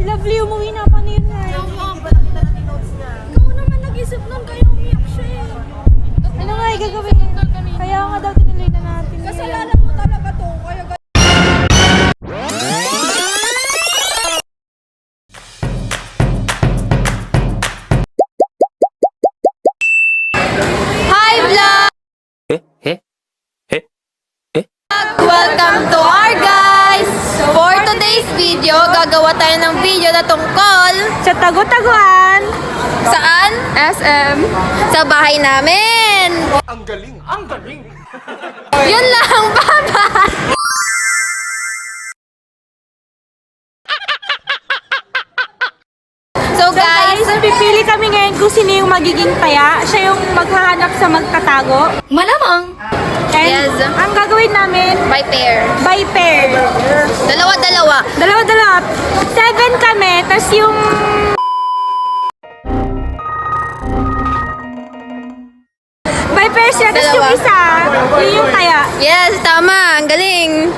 Lovely, umuwi na. Paano yun na? Ikaw naman nag-isip nun, kaya umiyak siya eh. Ano nga gagawin? Kaya nga daw tinuloy na natin. Kasalanan mo talaga to. Kaya Hi vlog! Welcome to our guys! For today's video, gagawa tayo ng video na tungkol sa tagu-taguan. Saan? SM. Sa bahay namin. Ang galing! Ang galing! Yun lang, bye-bye! So guys, pipili kami ngayon kung sino yung magiging taya. Siya yung maghahanap sa magtatago. Malamang. And yes. Ang gagawin namin, by pair. By pair. Dalawa-dalawa. Dalawa-dalawa. 7 kami, tas yung... By pair siya, tas yung isa, yun yung taya. Yes, tama. Ang galing.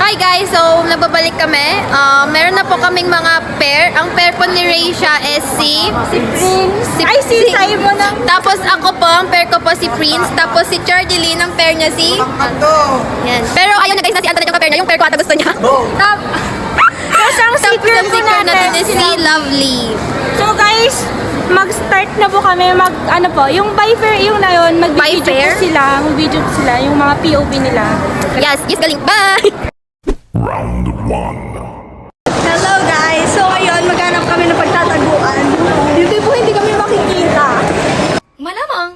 Hi guys, so nagbabalik kami. Meron na po kaming mga pair. Ang pair po ni Raisha is si Prince. Si Simon. Tapos ako po, ang pair ko po si Prince. Tapos si Chardeline, ang pair niya si... Yan. Pero ayun na guys, na si Anthony yung pair niya. Yung pair ko ata gusto niya. Tapos ang secret natin is si Lovely. So guys, mag-start na po kami. Yung by pair, yung na yun, mag-video po sila. Mag-video po sila, yung mga POV nila. Yes, galing. Bye! Round 1. hello guys! So ayun, maghanap kami ng pagtataguan. Dito po hindi kami makikita. Malamang.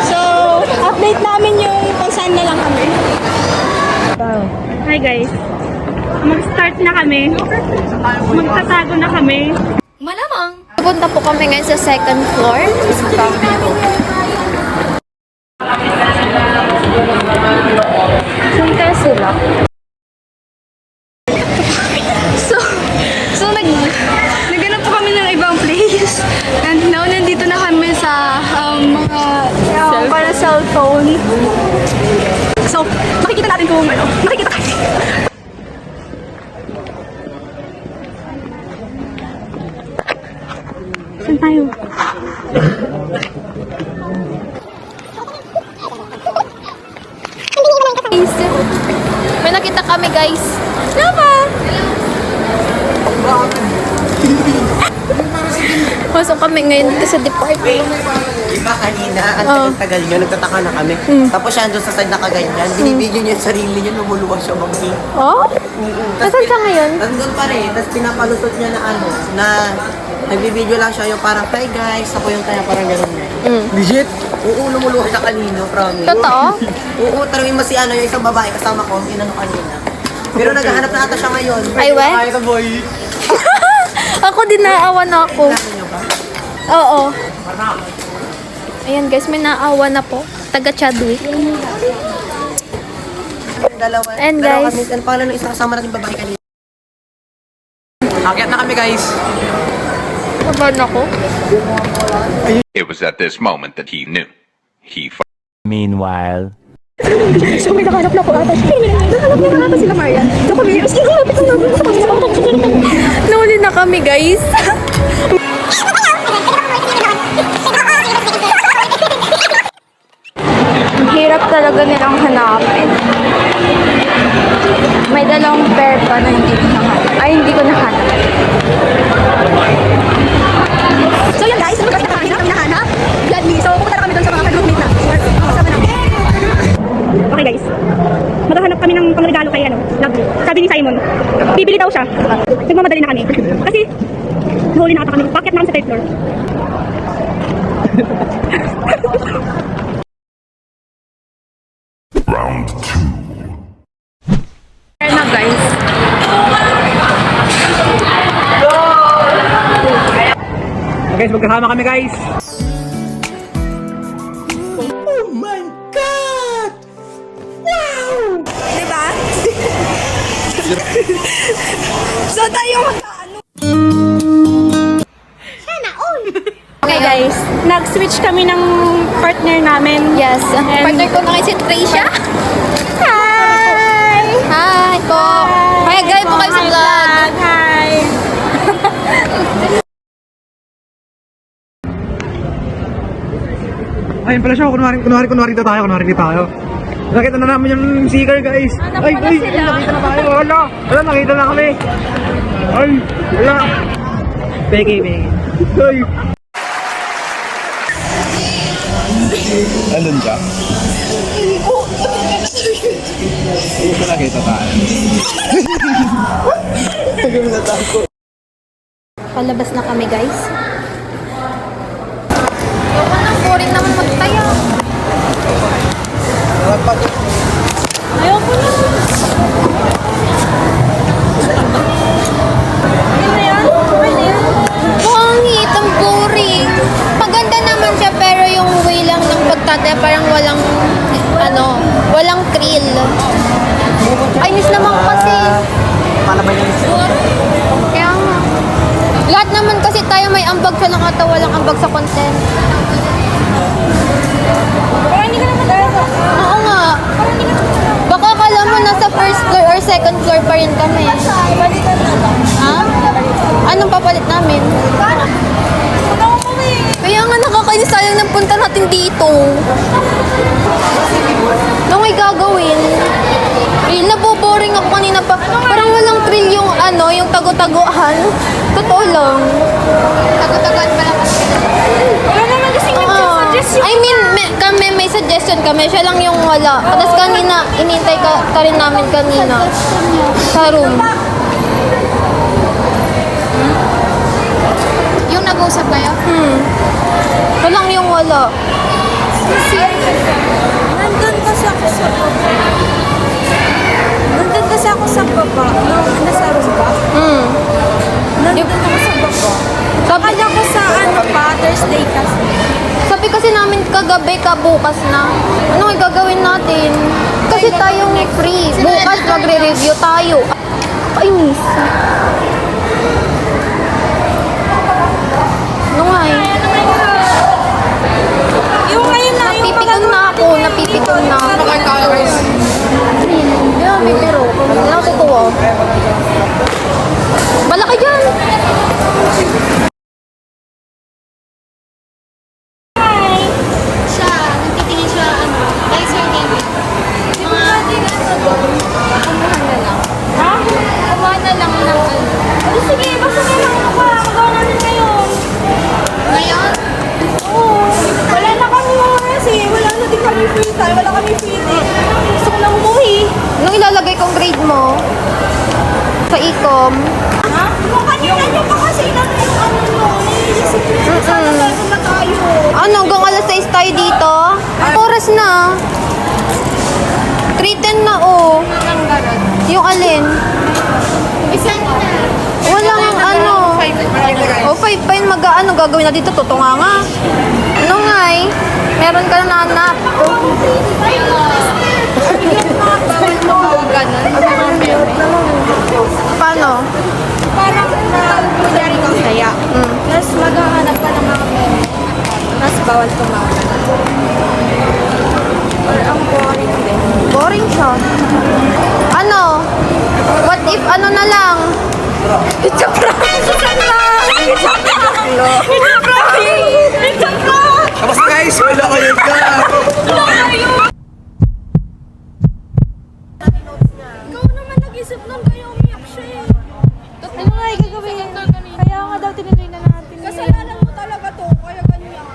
So, update namin yung kung saan na lang kami. Hi guys. Mag-start na kami. Magtatago na kami. Malamang. Pupunta po kami ngayon sa second floor. Punta sila. So naghanap po kami ng ibang place. And now, nandito na kami sa mga para cellphone. So, makikita natin kung ano. Makikita tayo. Saan tayo? May nakita kami guys. Lama! Pasok kami ngayon dito sa department. Diba kanina, ang tagal nyo, nagtataka na kami. Tapos siya doon sa side na kaganyan, binibidyo niya yung sarili niya, lumuluwas siya mag-hing. Oh? Nasaan siya ngayon? Nandun pa rin, tapos pinapalusot niya na na nagbibidyo lang siya yung parang, hi guys, ako yung kaya parang gano'n niya. Legit? Oo, lumuluwas siya kanina, promise. Totoo? Oo, tarungin mo si yung isang babae kasama ko, inano kanina. Pero naghahanap na ata siya ngayon. Ay, we? Ay, ka boy. Ako din naawa na ako. Nasa niyo ba? Oo. Ayan guys, may naawa na po. Taga Chadwick. Dalawa. And Dalawa guys. kami, ano pangalan ng isang kasama natin babae kanina? Akyat na kami guys. Kaban ako. It was at this moment that he knew. Meanwhile. So, may nakahanap na po ata. Nakahanap niya na ata sila Marian. So, kami, lapit na namin. Nahuli na kami guys. Ang hirap talaga nilang hanapin. May dalawang pair pa na hindi ko nahanap. Ay, hindi ko nahanap. So, yun guys, ano kasi nakahanap kami nahanap? Gladly. So, pupunta na kami doon sa mga ka-group na. Kasama namin. Okay guys, maghahanap kami ng pangregalo kay Lovely. Sabi ni Simon, bibili daw siya. Nagmamadali na kami. Kasi, nahuli na ata kami. Packet na kami sa third floor. Round 2. Kaya na guys. Guys, magkasama kami guys. Diba? So, tayo magkaano. Okay guys, nag-switch kami ng partner namin. Yes. Partner ko na si Tricia. Hi! Hi! Ayun pala siya, kunwari dito tayo. Nakita na namin yung seeker, guys. Ay, nakita na tayo. Wala, nakita na kami. Ay, wala. Peki. Ay. Andun siya? Hindi ko nakita tayo. Palabas na kami, guys. Ayoko na, boring naman magtaya. Ayoko na. Pangit, ang boring. Maganda naman siya, pero yung way lang ng pagtataya, parang walang thrill. Ay, miss naman kasi. Paano ba yung Kaya nga. Lahat naman kasi tayo may ambag sa nakata, walang ambag sa content. Pero hindi ka naman talaga. Oo nga. Baka akala mo nasa first floor or second floor pa rin kami. Ha? Anong papalit namin? Kaya nga nakakainis, sayang ng punta natin dito. Ano may gagawin? Naboboring ako kanina pa. Parang walang thrill yung yung tago-taguan. Totoo lang. Tago-taguan pa lang. Wala naman kasi nag-suggest I mean, kami may suggestion kami. Siya lang yung wala. Tapos kanina, inintay ka rin namin kanina. Sa room. Yung nag-usap kayo? Siya lang yung wala. Nandun kasi ako sa baba. Nasa room ba? Nandun ako sa baba. Akala ko sa Thursday kasi. Sabi kasi namin kagabi ka bukas na. Ano ay gagawin natin? Kasi tayong free. Bukas magre-review tayo. Ay, miss. Ano nga eh? Yung ngayon na, yung Napipikon na ako. Napipikon na ako. Yeah, may pero. Natutuwa. Bala ka dyan. Siya, nagtitingin siya, kay Sir David. Kumuha na lang. Ha? Kumuha na lang ng Sige, basta may lang ako. Magawa natin ngayon. Ngayon? Oo. Wala na kami oras eh. Wala na din kami free time. Wala kami free time. Gusto ko lang umuwi. Anong ilalagay kong grade mo? Sa ecom? Ha? Kung kanina niyo pa kasi inano yung ano mo. Iisip niyo. Sana tayo na tayo. Ano, hanggang alas 6 tayo dito? Oras na. 3:10 na, oh. Yung alin? Walang ano. O, 5 pa yun. Ano gagawin na dito? Tutunga nga. Ano nga eh? Meron ka na hanap. Paano? Parang kunyari kang kaya. Tapos maghahanap ka ng mga meme. Tapos bawal kumakan. Or ang boring din. Boring siya. Ano? What if ano na lang? It's a prank! It's a prank! It's a prank! It's a prank! It's a prank! Tapos guys, wala ko yun ka. Ikaw naman nag-isip ng kayo umiyak siya eh. Ano nga gagawin? Kaya nga daw tinilay na natin. Kasalanan mo talaga to, kaya ganyan.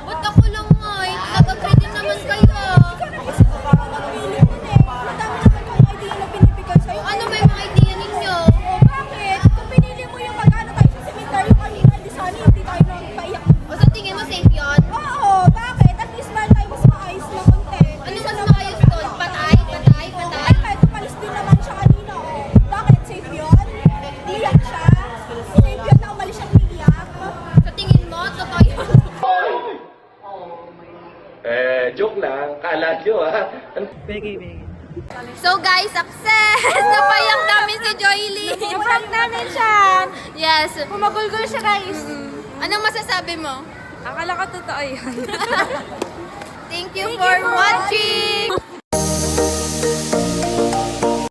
Ba't ako lang nga eh? Nag-agree naman kayo. Ikaw nag-isip ka pa magpili mo eh. Madami naman kong idea na pinipigay sa'yo. Ano ba yung mga idea ninyo? O bakit? Kung pinili mo yung mag-ano tayo sa cemetery kanina, di sana hindi tayo nagpaiyak. O sa tingin mo safe yun? Oo, bakit? At least meron tayo mas maayos na content. Ano mas maayos doon? Patay? Bakit? Umalis din naman siya kanina. Oh. Bakit? Safe yun? Iyak siya? Safe yun na umalis siyang iyak? Sa tingin mo, totoo yun? Joke lang. Kala nyo, ha? Peki. So guys, success! Napayak namin si Joylyn! Prank namin siya. Yes. Pumagulgol siya guys. Anong masasabi mo? Akala ko totoo yun. Thank you for watching!